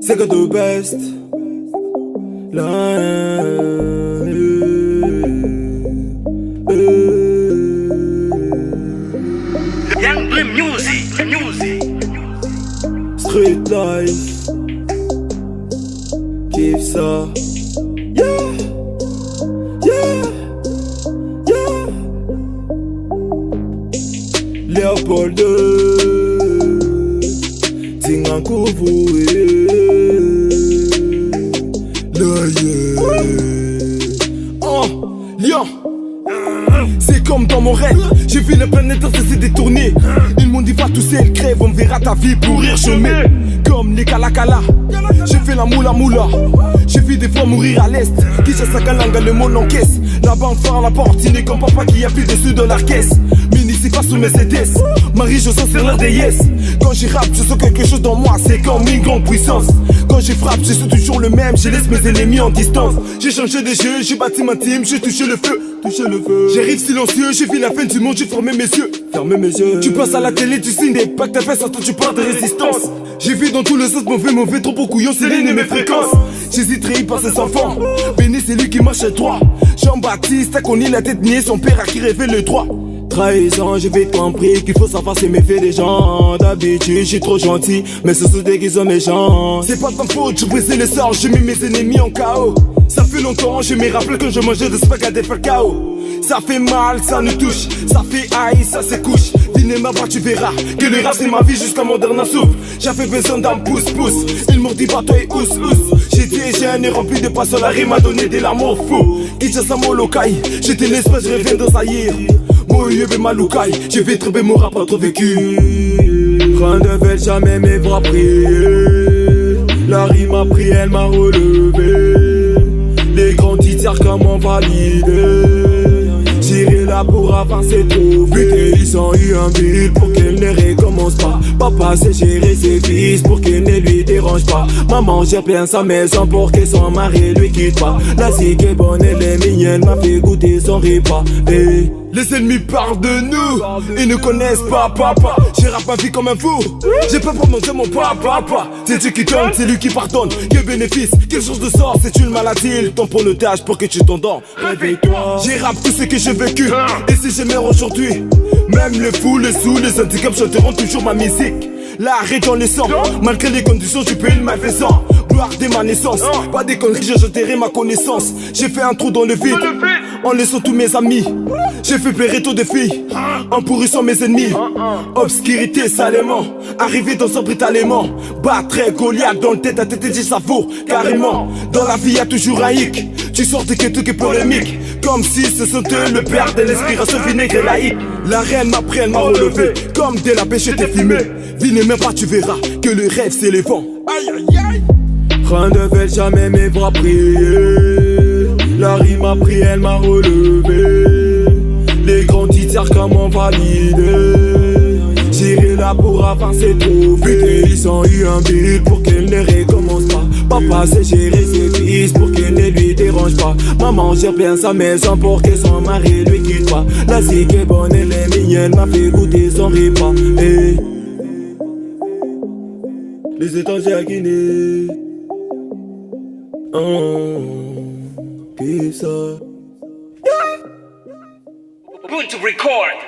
C'est que the best. Young Blim music. Street life. Kiffe ça. Yeah. Léopold Tingankouvou Lyon. C'est comme dans mon rêve. J'ai vu la planète se détourner. Ils m'ont dit va tousser, elle crève. On verra ta vie pourrir chemin. Comme les Kalakala. J'ai fait la moula. J'ai vu des fois mourir à l'est. Qui chasse sa kalanga, le monde encaisse. La banque ferme la porte, il n'est comme papa qui a plus dessus de la caisse. Mini c'est pas sous Mercedes. Marie je sens c'est l'heure des yes. Quand j'y rappe je sens quelque chose dans moi. C'est comme une grande puissance. Quand j'y frappe je suis toujours le même. Je laisse mes ennemis en distance. J'ai changé de jeu, j'ai bâti ma team. J'ai touché le feu. J'arrive silencieux, j'ai vu la fin du monde. J'ai fermé mes yeux. Tu passes à la télé, tu signes des pactes à fesses. Toi tu parles de résistance. J'ai vu dans tous les sens mauvais, trop beau couillon. C'est l'une de mes fréquences. J'hésiterai par ses enfants. Béni c'est lui qui marche droit. Jean-Baptiste a connu la tête niée. Son père a qui rêvait le droit. Trahison, j'ai vite compris qu'il faut savoir c'est méfier des gens. D'habitude, je suis trop gentil, mais ce sont des qui sont méchants. C'est pas de ta faute, je brisé les sorts, j'ai mis mes ennemis en chaos. Ça fait longtemps, je me rappelle quand je mangeais des spaghettis faire KO. Ça fait mal, ça nous touche, ça fait haï, ça se couche. Venez ma voix, tu verras que le rap c'est ma vie jusqu'à mon dernier souffle. J'avais besoin d'un pouce-pouce, ils m'ont dit bateau et ous. J'étais jeune et rempli de passion, la rime m'a donné de l'amour fou. Kitcha sa molokai, j'étais l'espace, je reviens dans Zahir. Je vais trouver mon rap trop vécu. Rien ne veut jamais mes bras prier. La rime a pris, elle m'a relevé. Les grands titres comment valider. J'irai là pour avancer trop vite. Ils ont eu un but pour qu'elle ne recommence pas. Papa sait gérer ses fils pour qu'il ne lui dérange pas. Maman gère bien sa maison pour que son mari lui quitte pas. La zig est bonne, elle est mignonne, m'a fait goûter son repas. Hey. Les ennemis parlent de nous, ils ne connaissent pas papa. J'ai rap ma vie comme un fou, j'ai pas prononcé mon papa. C'est Dieu qui donne, c'est lui qui pardonne. Quel bénéfice, quelle chose de sort, c'est une maladie. Il tombe pour le tâche pour que tu t'endors. Réveille-toi. J'ai rap tout ce que j'ai vécu, et si je meurs aujourd'hui, même le fou, le sous, les handicaps chanteront toujours ma musique. L'arrêt dans les sangs, malgré les conditions, je paye le malfaisant. Gloire dès ma naissance, pas des conneries, j'ai jeté ma connaissance. J'ai fait un trou dans le vide, en laissant tous mes amis. J'ai fait pleurer trop de filles, en pourrissant mes ennemis. Obscurité salement, arrivé dans son brutalement. Battre Goliath dans le tête à tête, j'ai savoure carrément. Dans la vie y'a toujours un hic, tu sors de quelque truc polémique. Comme si ce sont eux le père de l'inspiration vinaigre et laïque. La reine m'a pris, elle m'a relevé, comme dès la pêche j'étais filmé. Viens même pas, tu verras que le rêve c'est les vents. Aïe aïe aïe. Rien ne veut jamais mes bras prier. La rime a pris, elle m'a relevé. Les grands titres comment valider. J'irai là pour avancer trop vite. Ils ont eu un but pour qu'elle ne recommence pas. Papa sait gérer ses fils pour qu'il ne lui dérange pas. Maman gère bien sa maison pour que son mari lui quitte pas. La zig est bonne, elle est mignonne, m'a fait goûter son repas. Hey. Les étrangers à Guinée. Qui ça? Good to record.